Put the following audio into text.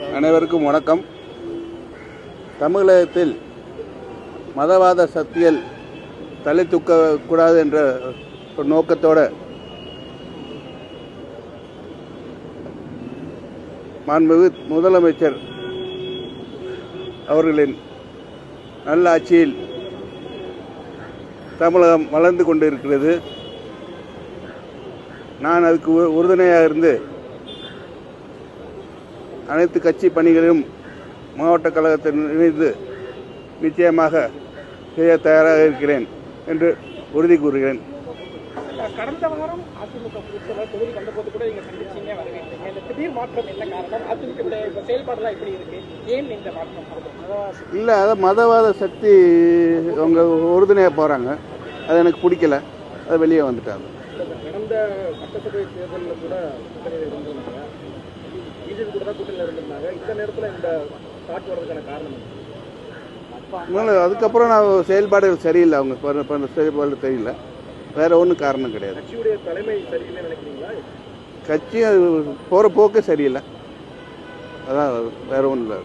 அனைவருக்கும் வணக்கம். தமிழகத்தில் மதவாத சக்திகள் தலை தூக்கக்கூடாது என்ற ஒரு நோக்கத்தோடு மாண்புமிகு முதலமைச்சர் அவர்களின் நல்ல ஆட்சியில் தமிழகம் வளர்ந்து கொண்டிருக்கிறது. நான் அதுக்கு உறுதுணையாக இருந்து அனைத்து கட்சி பணிகளிலும் மாவட்ட கழகத்தை இணைந்து நிச்சயமாக செய்ய தயாராக இருக்கிறேன் என்று உறுதி கூறுகிறேன். கடந்த வாரம் அதிமுக தொகுதி வந்தபோது கூட நீங்க சந்திச்சீங்க, வரவேற்றீங்க. இந்த திடீர் மாற்றம் என்ன காரணம்? அதிமுக செயல்பாடுலாம் எப்படி இருக்கு? ஏன் இந்த மாற்றம்? இல்லை, அதை மதவாத சக்தி அவங்க உறுதுணையாக போகிறாங்க. அது எனக்கு பிடிக்கல. அது வெளியே வந்துட்டாங்க. கடந்த சட்டசபை தேர்தலில் கூட கூட்டணியில் இருந்திருந்தாங்க, பிஜேபி கூட தான் கூட்டணியில் இருந்திருந்தாங்க. இந்த நேரத்தில் இந்த காட்டு வர்றதுக்கான காரணம் அதுக்கப்புறம் நான் செயல்பாடுகள் சரியில்லை. அவங்க செயல்பாடு தெரியல. வேற ஒன்றும் காரணம் கிடையாது. கட்சியுடைய தலைமை சரியில்லை நினைக்கிறீங்களா? கட்சி போகிற போக்கு சரியில்லை. அதான் வேற ஒன்றும் இல்லை.